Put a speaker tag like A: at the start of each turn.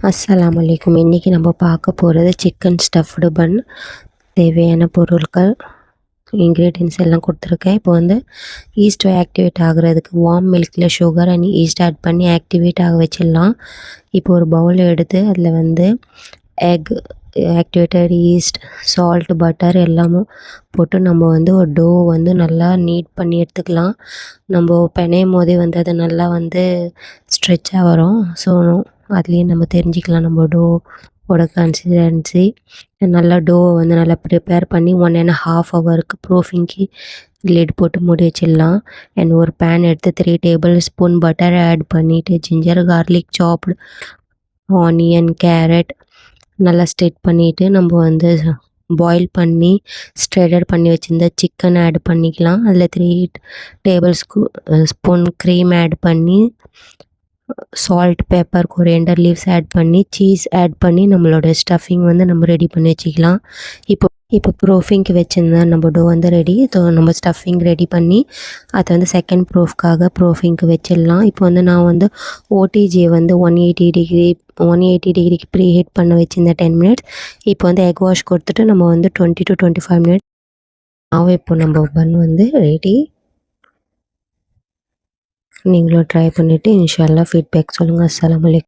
A: அஸ்ஸலாமு அலைக்கும். இன்றைக்கி நம்ம பார்க்க போகிறது சிக்கன் ஸ்டஃப்டு பன். தேவையான பொருட்கள், இன்க்ரீடியன்ஸ் எல்லாம் கொடுத்துருக்கேன். இப்போ வந்து ஈஸ்ட் ஆக்டிவேட் ஆகுறதுக்கு வார்ம் மில்கில் சுகர் அண்ட் ஈஸ்ட் ஆட் பண்ணி ஆக்டிவேட் ஆக வச்சிடலாம். இப்போ ஒரு பவுல் எடுத்து அதில் வந்து egg, activated yeast, salt, butter எல்லாமும் போட்டு நம்ம வந்து ஒரு டோ வந்து நல்லா நீட் பண்ணி எடுத்துக்கலாம். நம்ம பிணையும் போதே வந்து அது நல்லா வந்து ஸ்ட்ரெச்சாக வரும். ஸோ அதுலேயே நம்ம தெரிஞ்சுக்கலாம் நம்ம டோவோட கன்சிஸ்டன்சி. நல்லா டோவை வந்து நல்லா ப்ரிப்பேர் பண்ணி 1.5 ஹவருக்கு ப்ரூஃபிங்க்கு லிட் போட்டு மூடி வச்சிடலாம். அண்ட் ஒரு பேன் எடுத்து 3 டேபிள் ஸ்பூன் பட்டர் ஆட் பண்ணிவிட்டு ஜிஞ்சர், கார்லிக், சாப்டு ஆனியன், கேரட் நல்லா ஸ்டெட் பண்ணிவிட்டு நம்ம வந்து பாயில் பண்ணி ஸ்ட்ரெடட் பண்ணி வச்சுருந்த சிக்கன் ஆட் பண்ணிக்கலாம். அதில் 3 டேபிள் ஸ்பூன் க்ரீம் ஆட் பண்ணி, salt, pepper, coriander leaves add பண்ணி, சீஸ் ஆட் பண்ணி நம்மளோட ஸ்டஃபிங் வந்து நம்ம ரெடி பண்ணி வச்சுக்கலாம். இப்போ ப்ரூஃபிங்க்கு வச்சுருந்தா நம்ம டோ வந்து ரெடி. ஸோ நம்ம ஸ்டஃபிங் ரெடி பண்ணி அதை வந்து செகண்ட் ப்ரூஃப்காக ப்ரூஃபிங்க்கு வச்சிடலாம். இப்போ வந்து நான் வந்து ஓடிஜியை வந்து 180 டிகிரிக்கு ப்ரீ ஹீட் பண்ண வச்சுருந்தேன் 10 மினிட்ஸ். இப்போ வந்து எக் வாஷ் கொடுத்துட்டு நம்ம வந்து 20 to 25 மினிட்ஸ் இப்போ நம்ம பன் வந்து ரெடி. நீங்களும் ட்ரை பண்ணிவிட்டு இன்ஷா அல்லாஹ் ஃபீட்பேக் சொல்லுங்கள். அஸ்ஸலாமு அலைக்கும்.